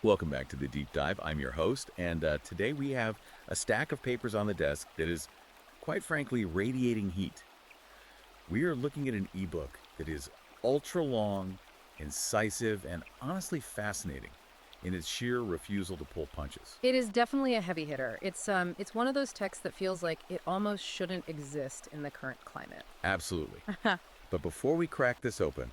Welcome back to the Deep Dive. I'm your host, and today we have a stack of papers on the desk that is, quite frankly, radiating heat. We are looking at an ebook that is ultra long, incisive, and honestly fascinating in its sheer refusal to pull punches. It is definitely a heavy hitter. It's one of those texts that feels like it almost shouldn't exist in the current climate. Absolutely. But before we crack this open,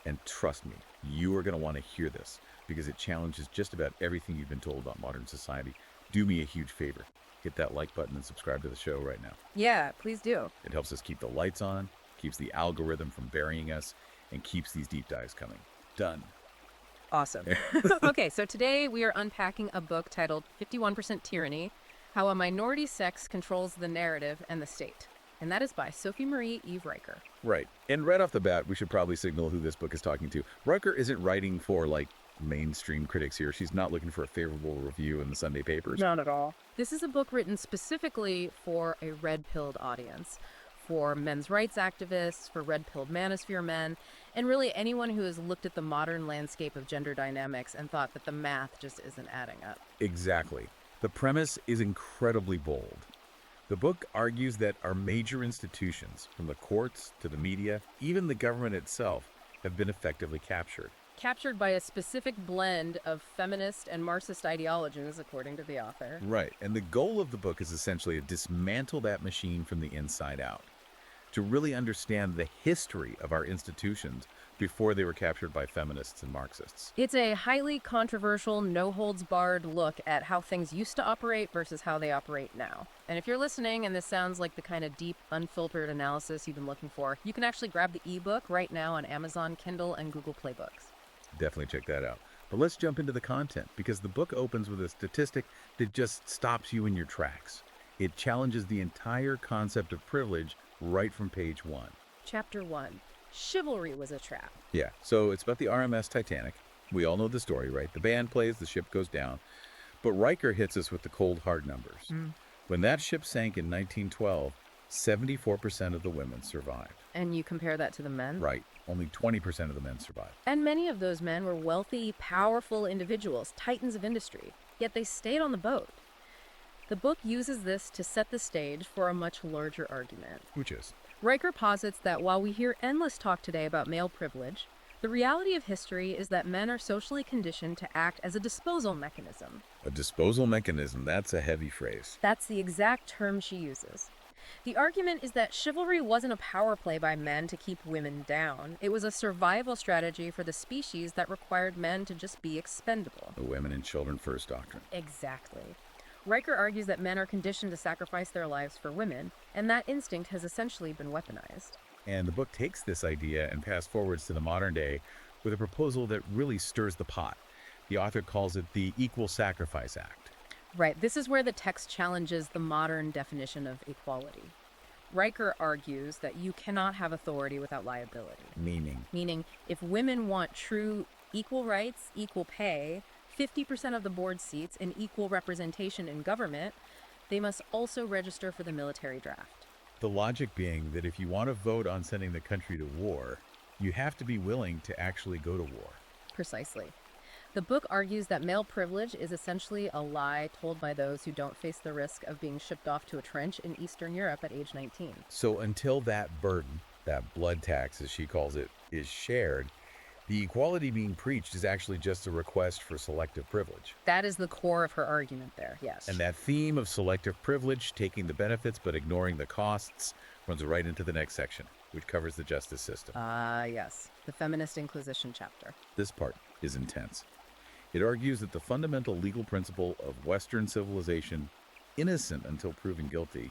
and trust me, you are going to want to hear this because it challenges just about everything you've been told about modern society. Do me a huge favor. Hit that like button and subscribe to the show right now. Yeah, please do. It helps us keep the lights on, keeps the algorithm from burying us, and keeps these deep dives coming. Done. Awesome. Okay, so today we are unpacking a book titled 51% Tyranny, How a Minority Sex Controls the Narrative and the State. And that is by Sophie Marie Eve Riker. Right. And right off the bat, we should probably signal who this book is talking to. Riker isn't writing for, mainstream critics here. She's not looking for a favorable review in the Sunday papers. Not at all. This is a book written specifically for a red-pilled audience, for men's rights activists, for red-pilled manosphere men, and really anyone who has looked at the modern landscape of gender dynamics and thought that the math just isn't adding up. Exactly. The premise is incredibly bold. The book argues that our major institutions, from the courts to the media, even the government itself, have been effectively captured. Captured by a specific blend of feminist and Marxist ideologies, according to the author. Right. And the goal of the book is essentially to dismantle that machine from the inside out, to really understand the history of our institutions before they were captured by feminists and Marxists. It's a highly controversial, no-holds-barred look at how things used to operate versus how they operate now. And if you're listening and this sounds like the kind of deep, unfiltered analysis you've been looking for, you can actually grab the ebook right now on Amazon, Kindle, and Google Play Books. Definitely check that out. But let's jump into the content, because the book opens with a statistic that just stops you in your tracks. It challenges the entire concept of privilege right from page 1. Chapter 1. Chivalry was a trap. Yeah, so it's about the RMS Titanic. We all know the story, right? The band plays, the ship goes down. But Riker hits us with the cold, hard numbers. When that ship sank in 1912, 74% of the women survived. And you compare that to the men? Right. Only 20% of the men survived. And many of those men were wealthy, powerful individuals, titans of industry. Yet they stayed on the boat. The book uses this to set the stage for a much larger argument. Which is? Riker posits that while we hear endless talk today about male privilege, the reality of history is that men are socially conditioned to act as a disposal mechanism. A disposal mechanism, that's a heavy phrase. That's the exact term she uses. The argument is that chivalry wasn't a power play by men to keep women down. It was a survival strategy for the species that required men to just be expendable. The women and children first doctrine. Exactly. Riker argues that men are conditioned to sacrifice their lives for women, and that instinct has essentially been weaponized. And the book takes this idea and fast forwards to the modern day with a proposal that really stirs the pot. The author calls it the Equal Sacrifice Act. Right, this is where the text challenges the modern definition of equality. Riker argues that you cannot have authority without liability. Meaning, if women want true equal rights, equal pay, 50% of the board seats, and equal representation in government, they must also register for the military draft. The logic being that if you want to vote on sending the country to war, you have to be willing to actually go to war. Precisely. The book argues that male privilege is essentially a lie told by those who don't face the risk of being shipped off to a trench in Eastern Europe at age 19. So until that burden, that blood tax as she calls it, is shared, the equality being preached is actually just a request for selective privilege. That is the core of her argument there, yes. And that theme of selective privilege, taking the benefits but ignoring the costs, runs right into the next section, which covers the justice system. Yes. The Feminist Inquisition chapter. This part is intense. It argues that the fundamental legal principle of Western civilization, innocent until proven guilty,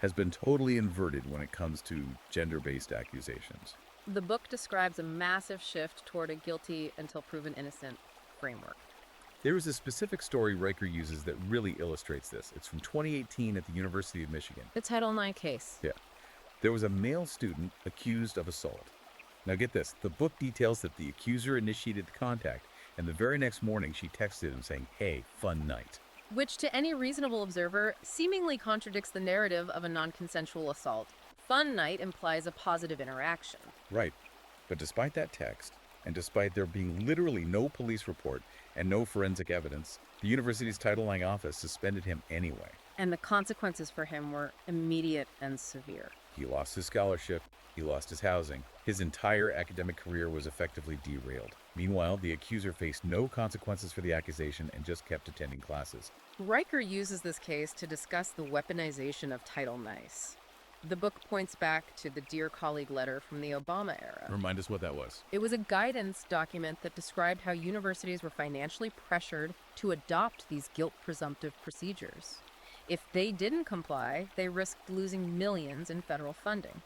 has been totally inverted when it comes to gender-based accusations. The book describes a massive shift toward a guilty until proven innocent framework. There is a specific story Riker uses that really illustrates this. It's from 2018 at the University of Michigan. The Title IX case. Yeah. There was a male student accused of assault. Now get this, the book details that the accuser initiated the contact, and the very next morning she texted him saying, "Hey, fun night." Which to any reasonable observer seemingly contradicts the narrative of a non-consensual assault. Fun night implies a positive interaction. Right. But despite that text, And despite there being literally no police report and no forensic evidence, the university's Title IX office suspended him anyway. And the consequences for him were immediate and severe. He lost his scholarship, he lost his housing. His entire academic career was effectively derailed. Meanwhile, the accuser faced no consequences for the accusation and just kept attending classes. Riker uses this case to discuss the weaponization of Title IX. The book points back to the Dear Colleague letter from the Obama era. Remind us what that was. It was a guidance document that described how universities were financially pressured to adopt these guilt-presumptive procedures. If they didn't comply, they risked losing millions in federal funding.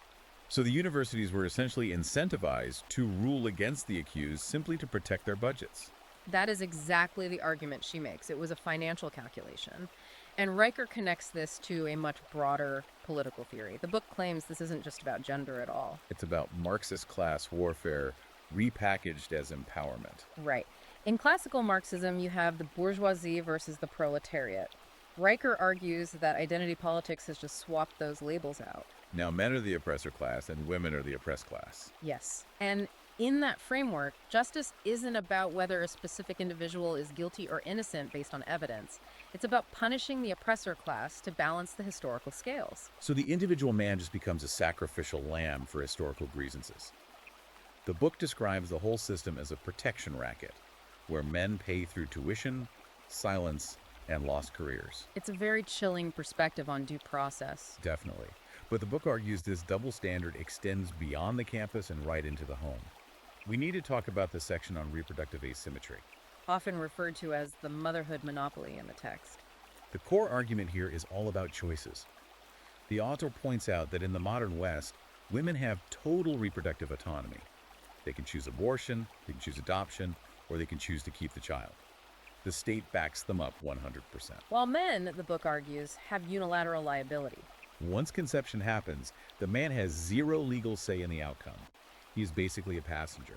So the universities were essentially incentivized to rule against the accused simply to protect their budgets. That is exactly the argument she makes. It was a financial calculation. And Riker connects this to a much broader political theory. The book claims this isn't just about gender at all. It's about Marxist class warfare repackaged as empowerment. Right. In classical Marxism, you have the bourgeoisie versus the proletariat. Riker argues that identity politics has just swapped those labels out. Now men are the oppressor class and women are the oppressed class. Yes. And in that framework, justice isn't about whether a specific individual is guilty or innocent based on evidence. It's about punishing the oppressor class to balance the historical scales. So the individual man just becomes a sacrificial lamb for historical grievances. The book describes the whole system as a protection racket, where men pay through tuition, silence, and lost careers. It's a very chilling perspective on due process. Definitely. But the book argues this double standard extends beyond the campus and right into the home. We need to talk about the section on reproductive asymmetry. Often referred to as the motherhood monopoly in the text. The core argument here is all about choices. The author points out that in the modern West, women have total reproductive autonomy. They can choose abortion, they can choose adoption, or they can choose to keep the child. The state backs them up 100%. While men, the book argues, have unilateral liability. Once conception happens, the man has zero legal say in the outcome. He is basically a passenger.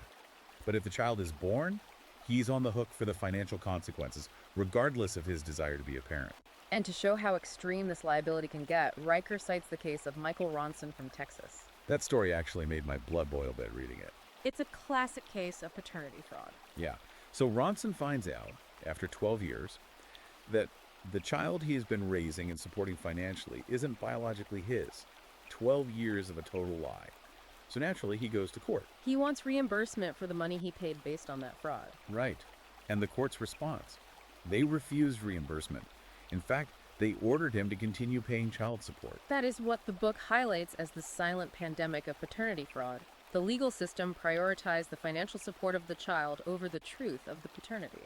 But if the child is born, he's on the hook for the financial consequences, regardless of his desire to be a parent. And to show how extreme this liability can get, Riker cites the case of Michael Ronson from Texas. That story actually made my blood boil a bit reading it. It's a classic case of paternity fraud. Yeah. So Ronson finds out, after 12 years, that the child he has been raising and supporting financially isn't biologically his. 12 years of a total lie. So naturally, he goes to court. He wants reimbursement for the money he paid based on that fraud. Right. And the court's response? They refused reimbursement. In fact, they ordered him to continue paying child support. That is what the book highlights as the silent pandemic of paternity fraud. The legal system prioritized the financial support of the child over the truth of the paternity.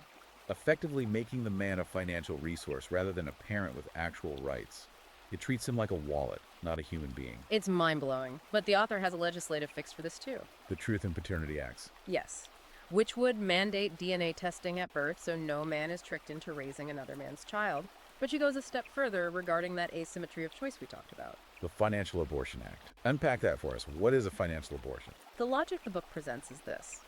Effectively making the man a financial resource rather than a parent with actual rights. It treats him like a wallet, not a human being. It's mind-blowing, but the author has a legislative fix for this too. The Truth in Paternity Acts. Yes, which would mandate DNA testing at birth so no man is tricked into raising another man's child. But she goes a step further regarding that asymmetry of choice we talked about. The Financial Abortion Act. Unpack that for us. What is a financial abortion? The logic the book presents is this.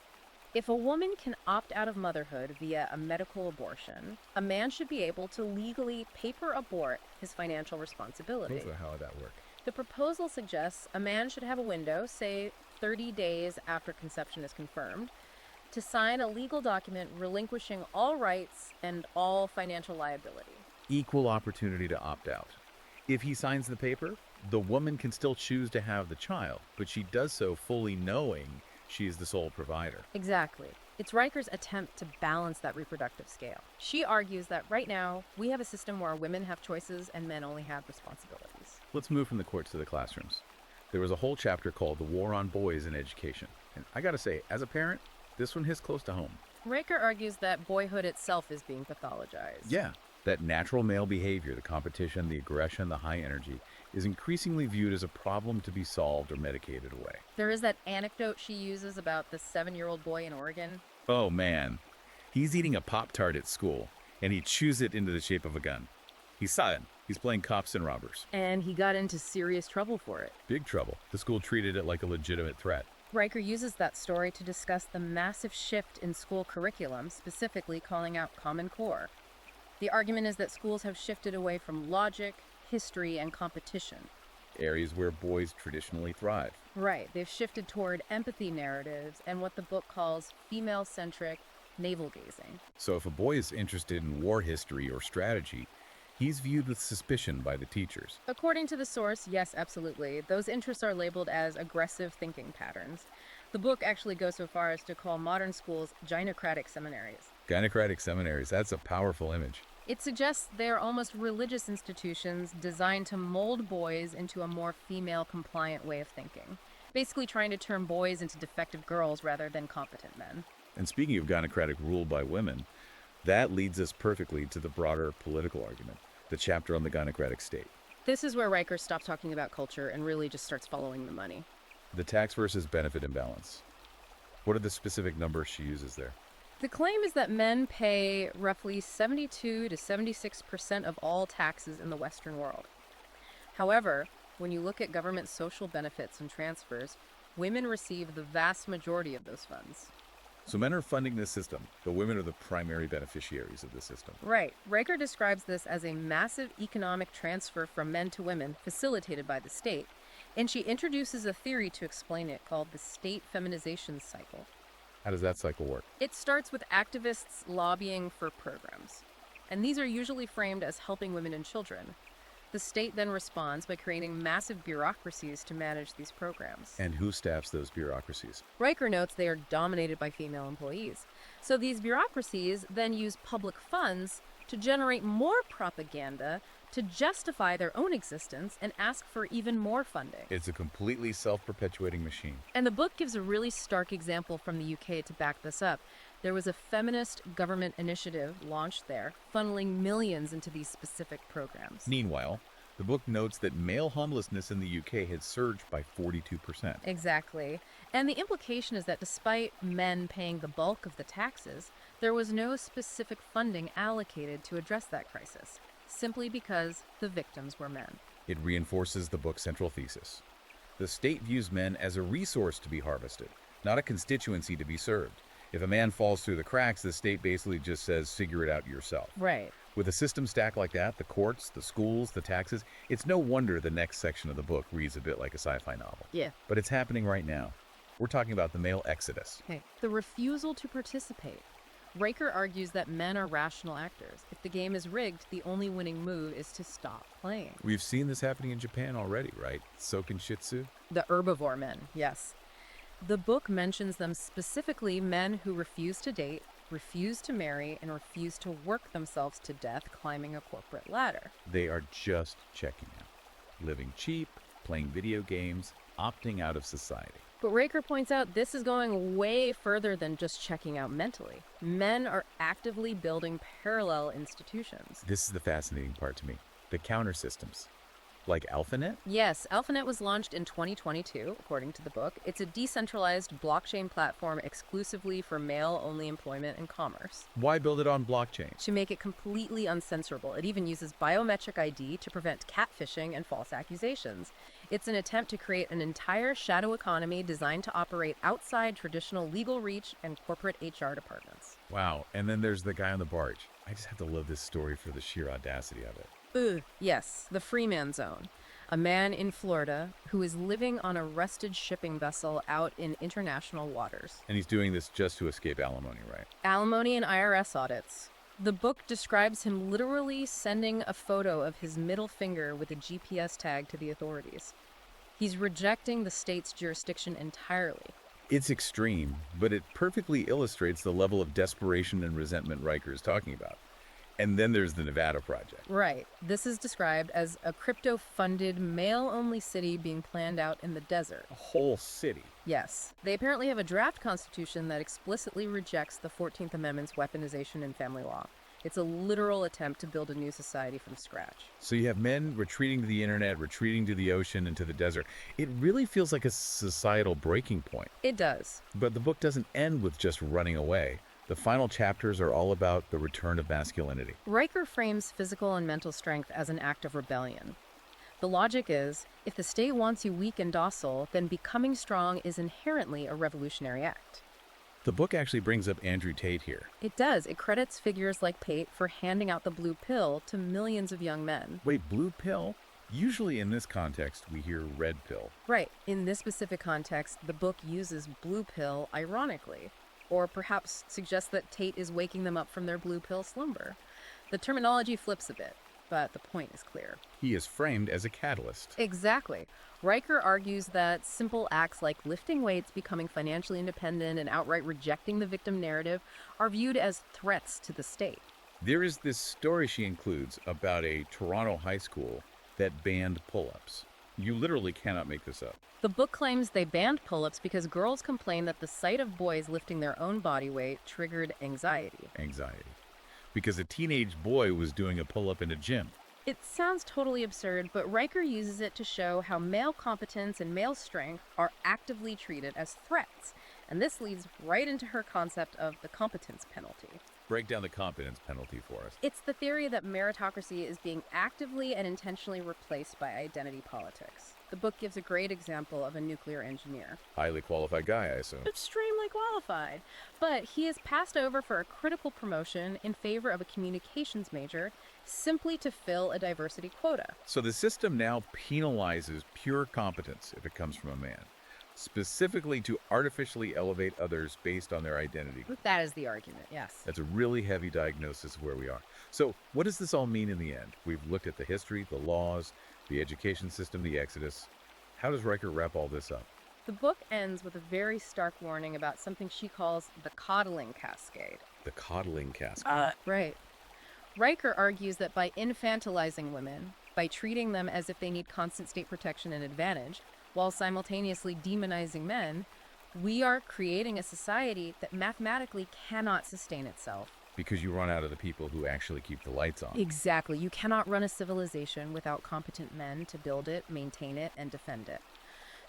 If a woman can opt out of motherhood via a medical abortion, a man should be able to legally paper abort his financial responsibility. How would that work? The proposal suggests a man should have a window, say 30 days after conception is confirmed, to sign a legal document relinquishing all rights and all financial liability. Equal opportunity to opt out. If he signs the paper, the woman can still choose to have the child, but she does so fully knowing she is the sole provider. Exactly. It's Riker's attempt to balance that reproductive scale. She argues that right now, we have a system where women have choices and men only have responsibilities. Let's move from the courts to the classrooms. There was a whole chapter called The War on Boys in Education. And I gotta say, as a parent, this one hits close to home. Riker argues that boyhood itself is being pathologized. Yeah. That natural male behavior, the competition, the aggression, the high energy, is increasingly viewed as a problem to be solved or medicated away. There is that anecdote she uses about the 7-year-old boy in Oregon. Oh man, he's eating a Pop-Tart at school, and he chews it into the shape of a gun. He's silent. He's playing cops and robbers. And he got into serious trouble for it. Big trouble. The school treated it like a legitimate threat. Riker uses that story to discuss the massive shift in school curriculum, specifically calling out Common Core. The argument is that schools have shifted away from logic, history, and competition. Areas where boys traditionally thrive. Right. They've shifted toward empathy narratives and what the book calls female-centric navel-gazing. So if a boy is interested in war history or strategy, he's viewed with suspicion by the teachers. According to the source, yes, absolutely. Those interests are labeled as aggressive thinking patterns. The book actually goes so far as to call modern schools gynocratic seminaries. Gynocratic seminaries, that's a powerful image. It suggests they are almost religious institutions designed to mold boys into a more female-compliant way of thinking, basically trying to turn boys into defective girls rather than competent men. And speaking of gynocratic rule by women, that leads us perfectly to the broader political argument, the chapter on the gynocratic state. This is where Riker stops talking about culture and really just starts following the money. The tax versus benefit imbalance. What are the specific numbers she uses there? The claim is that men pay roughly 72 to 76% of all taxes in the Western world. However, when you look at government social benefits and transfers, women receive the vast majority of those funds. So men are funding this system, but women are the primary beneficiaries of the system. Right. Riker describes this as a massive economic transfer from men to women facilitated by the state, and she introduces a theory to explain it called the state feminization cycle. How does that cycle work? It starts with activists lobbying for programs, and these are usually framed as helping women and children. The state then responds by creating massive bureaucracies to manage these programs. And who staffs those bureaucracies? Riker notes they are dominated by female employees. So these bureaucracies then use public funds to generate more propaganda to justify their own existence and ask for even more funding. It's a completely self-perpetuating machine. And the book gives a really stark example from the UK to back this up. There was a feminist government initiative launched there, funneling millions into these specific programs. Meanwhile, the book notes that male homelessness in the UK had surged by 42%. Exactly. And the implication is that despite men paying the bulk of the taxes, there was no specific funding allocated to address that crisis, simply because the victims were men. It reinforces the book's central thesis. The state views men as a resource to be harvested, not a constituency to be served. If a man falls through the cracks, the state basically just says, figure it out yourself. Right. With a system stacked like that, the courts, the schools, the taxes, it's no wonder the next section of the book reads a bit like a sci-fi novel. Yeah. But it's happening right now. We're talking about the male exodus. Okay. The refusal to participate. Riker argues that men are rational actors. If the game is rigged, the only winning move is to stop playing. We've seen this happening in Japan already, right? Soken Shitsu? The herbivore men, yes. The book mentions them specifically men who refuse to date, refuse to marry, and refuse to work themselves to death climbing a corporate ladder. They are just checking out, living cheap, playing video games, opting out of society. But Riker points out this is going way further than just checking out mentally. Men are actively building parallel institutions. This is the fascinating part to me. The counter systems. Like AlphaNet? Yes, AlphaNet was launched in 2022, according to the book. It's a decentralized blockchain platform exclusively for male-only employment and commerce. Why build it on blockchain? To make it completely uncensorable. It even uses biometric ID to prevent catfishing and false accusations. It's an attempt to create an entire shadow economy designed to operate outside traditional legal reach and corporate HR departments. Wow, and then there's the guy on the barge. I just have to love this story for the sheer audacity of it. Yes, the Freeman Zone. A man in Florida who is living on a rusted shipping vessel out in international waters. And he's doing this just to escape alimony, right? Alimony and IRS audits. The book describes him literally sending a photo of his middle finger with a GPS tag to the authorities. He's rejecting the state's jurisdiction entirely. It's extreme, but it perfectly illustrates the level of desperation and resentment Riker is talking about. And then there's the Nevada Project. Right. This is described as a crypto-funded, male-only city being planned out in the desert. A whole city. Yes. They apparently have a draft constitution that explicitly rejects the 14th Amendment's weaponization in family law. It's a literal attempt to build a new society from scratch. So you have men retreating to the internet, retreating to the ocean and to the desert. It really feels like a societal breaking point. It does. But the book doesn't end with just running away. The final chapters are all about the return of masculinity. Riker frames physical and mental strength as an act of rebellion. The logic is, if the state wants you weak and docile, then becoming strong is inherently a revolutionary act. The book actually brings up Andrew Tate here. It does. It credits figures like Pate for handing out the blue pill to millions of young men. Wait, blue pill? Usually in this context, we hear red pill. Right. In this specific context, the book uses blue pill ironically, or perhaps suggests that Tate is waking them up from their blue pill slumber. The terminology flips a bit, but the point is clear. He is framed as a catalyst. Exactly. Riker argues that simple acts like lifting weights, becoming financially independent, and outright rejecting the victim narrative are viewed as threats to the state. There is this story she includes about a Toronto high school that banned pull-ups. You literally cannot make this up. The book claims they banned pull-ups because girls complained that the sight of boys lifting their own body weight triggered anxiety. Anxiety. Because a teenage boy was doing a pull-up in a gym. It sounds totally absurd, but Riker uses it to show how male competence and male strength are actively treated as threats. And this leads right into her concept of the competence penalty. Break down the competence penalty for us. It's the theory that meritocracy is being actively and intentionally replaced by identity politics. The book gives a great example of a nuclear engineer. Highly qualified guy, I assume. Extremely qualified. But he is passed over for a critical promotion in favor of a communications major simply to fill a diversity quota. So the system now penalizes pure competence if it comes from a man, specifically to artificially elevate others based on their identity. That is the argument, yes. That's a really heavy diagnosis of where we are. So what does this all mean in the end? We've looked at the history, the laws, the education system, the exodus. How does Riker wrap all this up? The book ends with a very stark warning about something she calls the coddling cascade. The coddling cascade. Right. Riker argues that by infantilizing women, by treating them as if they need constant state protection and advantage, while simultaneously demonizing men, we are creating a society that mathematically cannot sustain itself. Because you run out of the people who actually keep the lights on. Exactly. You cannot run a civilization without competent men to build it, maintain it, and defend it.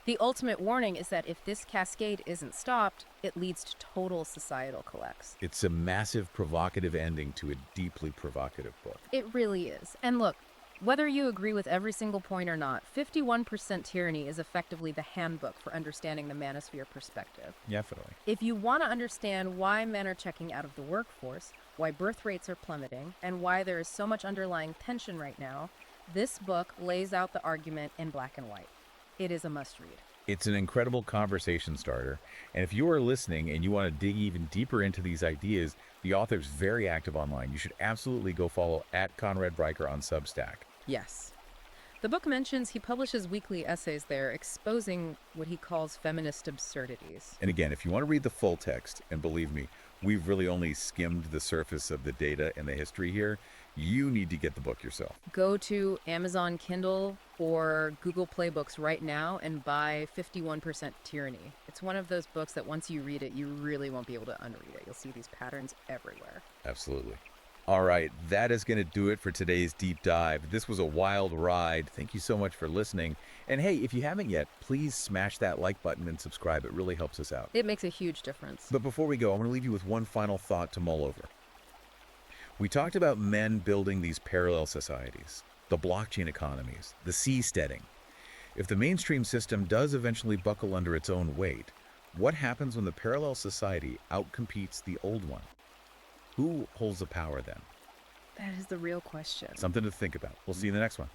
The ultimate warning is that if this cascade isn't stopped, it leads to total societal collapse. It's a massive provocative ending to a deeply provocative book. It really is. And look, whether you agree with every single point or not, 51% Tyranny is effectively the handbook for understanding the manosphere perspective. Definitely. If you want to understand why men are checking out of the workforce, why birth rates are plummeting, and why there is so much underlying tension right now, this book lays out the argument in black and white. It is a must-read. It's an incredible conversation starter, and if you are listening and you want to dig even deeper into these ideas, the author's very active online. You should absolutely go follow @ConradRiker on Substack. Yes. The book mentions he publishes weekly essays there exposing what he calls feminist absurdities. And again, if you want to read the full text, and believe me, we've really only skimmed the surface of the data and the history here, you need to get the book yourself. Go to Amazon Kindle or Google Play Books right now and buy 51% Tyranny. It's one of those books that once you read it, you really won't be able to unread it. You'll see these patterns everywhere. Absolutely. All right, that is going to do it for today's deep dive. This was a wild ride. Thank you so much for listening. And hey, if you haven't yet, please smash that like button and subscribe. It really helps us out. It makes a huge difference. But before we go, I want to leave you with one final thought to mull over. We talked about men building these parallel societies, the blockchain economies, the seasteading. If the mainstream system does eventually buckle under its own weight, what happens when the parallel society outcompetes the old one? Who holds the power then? That is the real question. Something to think about. We'll see you in the next one.